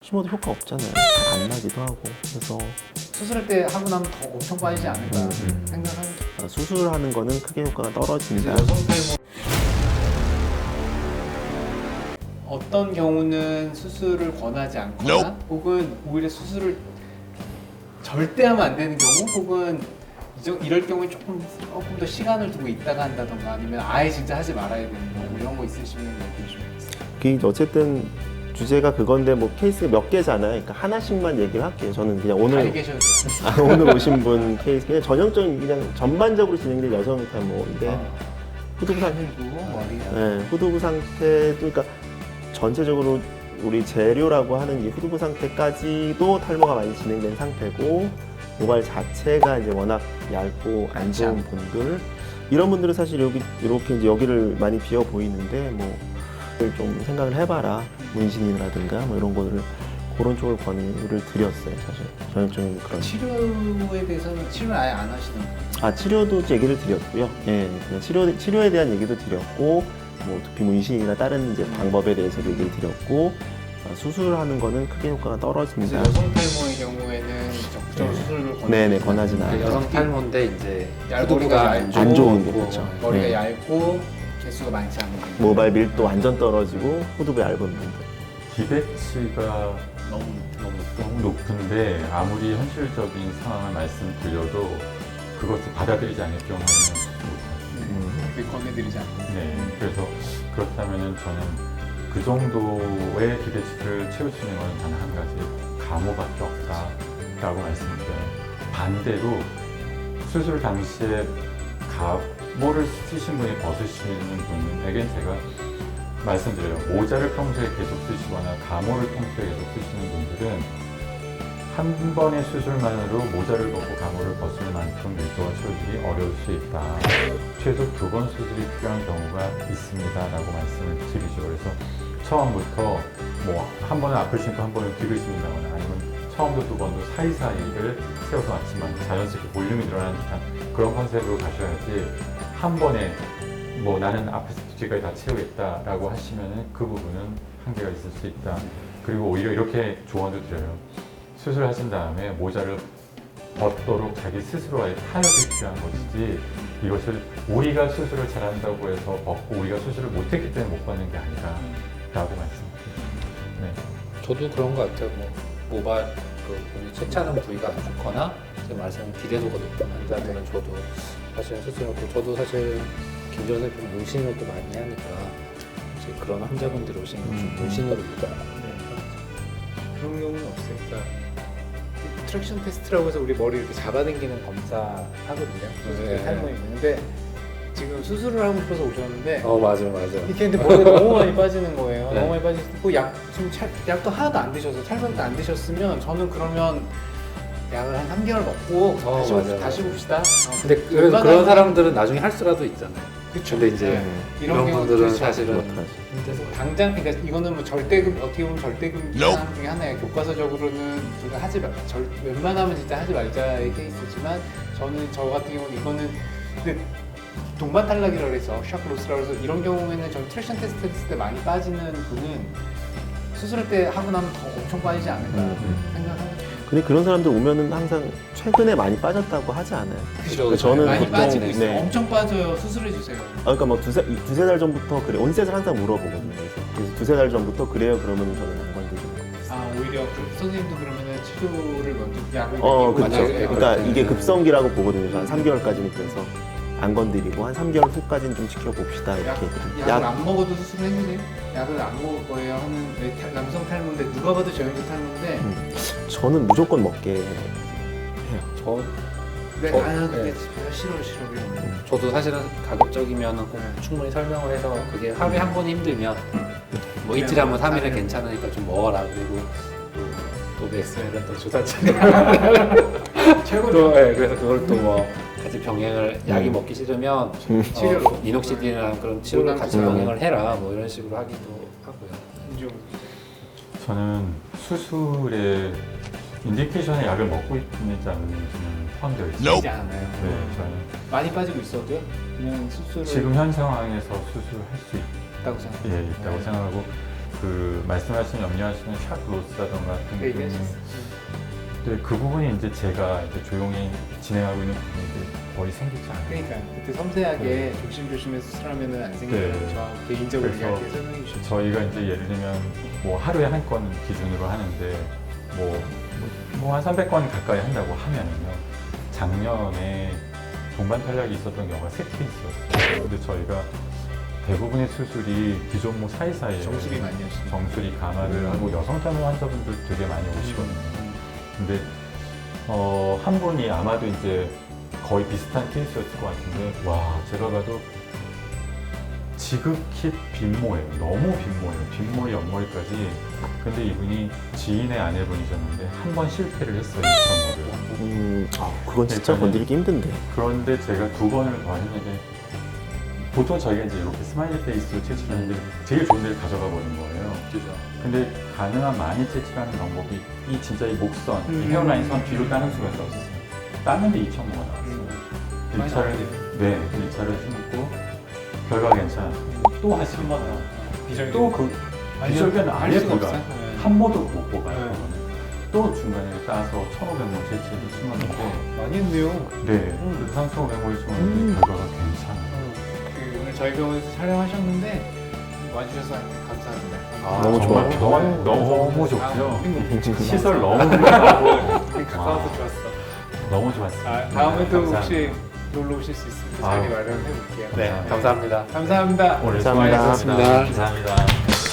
심어도 효과 없잖아요. 잘 안 나기도 하고. 그래서 수술할 때 하고 나면 더 엄청 빠지지 않을까 생각합니다. 수술하는 거는 크게 효과가 떨어진다. 여성 탈모 어떤 경우는 수술을 권하지 않거나 혹은 오히려 수술을 절대 하면 안 되는 경우 혹은 이럴 경우에 조금 더 시간을 두고 있다가 한다던가 아니면 아예 진짜 하지 말아야 되는 경우 이런 거 있으시면 얘기 좀 해주세요. 그 어쨌든 주제가 그건데 뭐 케이스가 몇 개잖아요. 그러니까 하나씩만 얘기를 할게요. 저는 그냥 잘 오늘 계셔도 돼요. 오늘 오신 분 케이스 그냥 전형적인 그냥 전반적으로 진행된 여성 탈모인데 후두부 상태, 머리가 네, 후두부 상태 그러니까 전체적으로 우리 재료라고 하는 이 후두부 상태까지도 탈모가 많이 진행된 상태고 모발 자체가 이제 워낙 얇고 안 좋은 분들 이런 분들은 사실 여기 이렇게 이제 여기를 많이 비어 보이는데 뭐 좀 생각을 해봐라 문신이라든가 뭐 이런 거를 그런 쪽을 권유를 드렸어요 사실 전형적인 그런 치료에 대해서는 치료를 아예 안 하시는 거예요? 치료도 얘기를 드렸고요. 예, 그냥 치료에 대한 얘기도 드렸고 뭐 두피 문신이나 다른 이제 방법에 대해서도 얘기를 드렸고 수술하는 거는 크게 효과가 떨어진다. 여성 탈모의 경우에는 적극적으로 수술을 네네 권하진 않아요. 여성 탈모인데 이제 머리가 후두부가 안 좋은 거 그렇죠. 머리가 네. 얇고 개수가 많지 않은 분들. 모발 밀도 완전 떨어지고 후두부 얇은 분들. 기대치가 너무 너무 높은데 아무리 현실적인 상황을 말씀드려도 그것을 받아들이지 않을 경우에는 못하죠. 그게 권해드리지 않고 네, 그래서 그렇다면 저는 그 정도의 기대치를 채울 수 있는 것은 단 한 가지 감호밖에 없다라고 말씀드려요. 반대로 수술 당시에 가모를 쓰신 분이 벗으시는 분에겐 제가 말씀드려요. 모자를 평소에 계속 쓰시거나 가모를 평소에 계속 쓰시는 분들은 한 번의 수술만으로 모자를 벗고 가모를 벗을 만큼 밀도가 채워지기 어려울 수 있다. 최소 2번 수술이 필요한 경우가 있습니다라고 말씀을 드리죠. 그래서 처음부터 뭐 한 번은 아프시니까 한 번은 뒤로 있습니다거나 아니면 처음부터 2번도 사이사이를 세워서 왔지만 자연스럽게 볼륨이 늘어나는 듯한 그런 컨셉으로 가셔야지 한 번에 뭐 나는 앞에서 뒤까지 다 채우겠다라고 하시면은 그 부분은 한계가 있을 수 있다. 그리고 오히려 이렇게 조언도 드려요. 수술하신 다음에 모자를 벗도록 자기 스스로의 타협이 필요한 것이지 이것을 우리가 수술을 잘한다고 해서 벗고 우리가 수술을 못했기 때문에 못 받는 게 아니라 라고 말씀드립니다. 네. 저도 그런 것 같아요. 뭐 모발 우리 세차는 부위가 안 좋거나 지금 말씀하신 기대도가 높은 환자들은 저도 사실 수술하고 저도 사실 김전 대표는 문신을 또 많이 하니까 이제 그런 환자분들이 오시면 좀 문신으로 유도하는 그런 경우는 없어요. 그러니까 트랙션 테스트라고 해서 우리 머리 이렇게 잡아당기는 검사 하거든요. 네. 탈모에 있는데 지금 수술을 하고 싶어서 오셨는데 맞아. 이렇게 했는데 머리가 너무 많이 빠지는 거예요. 네. 너무 많이 빠지고 지금 약도 하나도 안 드셔서 탈모약도 안 드셨으면 저는 그러면 약을 한 3개월 먹고 맞아요. 다시 봅시다. 근데 그래서 그런 사람들은 나중에 할 수라도 있잖아요. 그쵸. 근데 이제 이런 경우 분들은 그렇죠. 사실은 못하죠. 그래서 당장 그러니까 이거는 뭐 절대금 어떻게 보면 절대금 기상 중에 하나예요. 교과서적으로는 우리가 웬만하면 진짜 하지 말자의 케이스지만 저 같은 경우는 이거는 근데 동반 탈락이라고 해서 샤크로스라고 해서 이런 경우에는 전 트랙션 테스트 했을 때 많이 빠지는 분은 수술할 때 하고 나면 더 엄청 빠지지 않을까 생각합니다. 근데 그런 사람들 오면은 항상 최근에 많이 빠졌다고 하지 않아요. 그죠. 저는 많이 보통 빠지고 있어요. 네. 엄청 빠져요. 수술해 주세요. 그러니까 뭐 두세 달 전부터 그래 온셋을 항상 물어보거든요. 그래서 두세 달 전부터 그래요. 그러면 저는 안 건드리는 거예요. 오히려 선생님도 그러면은 치료를 먼저 약을 그렇죠. 맞아요. 그러니까 이게 급성기라고 보거든요. 한 3개월까지는 그래서 안 건드리고 한 3개월 후까지는 좀 지켜봅시다 이렇게. 약을 안 먹어도 수술을 해주세요? 약을 안 먹을 거예요 하는 남성 탈모인데 누가 봐도 저 여자 탈모인데 저는 무조건 먹게 해요. 저 네, 네. 그게 싫어 이러면 저도 사실은 가급적이면 꼭 충분히 설명을 해서 그게 하루에 한 번 힘들면 뭐 이틀에 한 번, 3일에 괜찮으니까 좀 먹어라. 그리고 또 맥스웰은 또 주사치네. 최고죠. 그래서 그걸 또 뭐 같이 병행을 약이 먹기 싫으면 치료로. 이녹시딘이랑 그런 치료를 같이 병행을 해라. 뭐 이런 식으로 하기도 하고요. 저는 수술에 인디케이션의 약을 먹고 있는지 안 있는지는 포함되어 있어요. 있지 않아요. 네, 저는 많이 빠지고 있어도요? 그냥 수술을 지금 현 상황에서 수술할 수 있다고 생각해요. 있다고 생각하고 그 말씀하시는 염려하시는 샷 로스라던가 같은 네, 좀 얘기하셨어요. 네, 그 부분이 이제 제가 이제 조용히 진행하고 있는 부분인데 거의 생기지 않아요. 그러니까 그때 섬세하게 조심조심해서 수술하면은 안 생겨요. 네. 저 개인적으로 그래서 이야기 설명해 주시죠. 저희가 이제 예를 들면 뭐 하루에 한 건 기준으로 하는데 뭐 한 300건 가까이 한다고 하면은요. 작년에 동반 탈락이 있었던 경우가 3케이스였어요. 근데 저희가 대부분의 수술이 기존모 사이사이에 정수리 많이 하시죠. 정수리 감화를 하고 여성 탈모 환자분들 되게 많이 오시거든요. 근데 한 분이 아마도 이제 거의 비슷한 케이스였을 것 같은데 와 제가 봐도 지극히 빈모예요. 너무 빈모예요. 빈머리 옆머리까지. 근데 이분이 지인의 아내분이셨는데 한 번 실패를 했어요. 이천모를. 그건 진짜 그러니까는- 건드리기 힘든데. 그런데 제가 2번을 더 했는데 보통 저희가 이제 이렇게 스마일리 페이스로 채취하는데 제일 좋은 데를 가져가 버린 거예요. 그죠. 근데 가능한 많이 채취하는 방법이 이 진짜 이 목선, 이 헤어라인 선 뒤로 따는 수가 없었어요. 따는데 2,000모가 나왔어요. 많이 1차를 나왔네요. 네, 1차를 심고 결과 괜찮았어요. 또 다시 한 번 더. 비절개. 또그 비절개는 할 아예 수가 불가. 없어요. 네. 한 모도 못 뽑아요. 네. 그거는. 또 중간에 따서 1,500모 채취를 심었는데 많이 했네요. 네, 그 3,500모를 심었는데 결과가 괜찮아요. 그 오늘 저희 병원에서 촬영하셨는데 와주셔서 감사합니다. 너무 정말 좋아요. 병원 너무 아, 좋고요. 시설 너무 훌륭하고 가까워서 좋았어. 너무 좋았어요. 아, 다음에도 감사합니다. 혹시 놀러 오실 수 있으면 아유. 자리 마련해 볼게요. 네, 감사합니다. 감사합니다. 오늘 감사합니다. 수고하셨습니다. 감사합니다.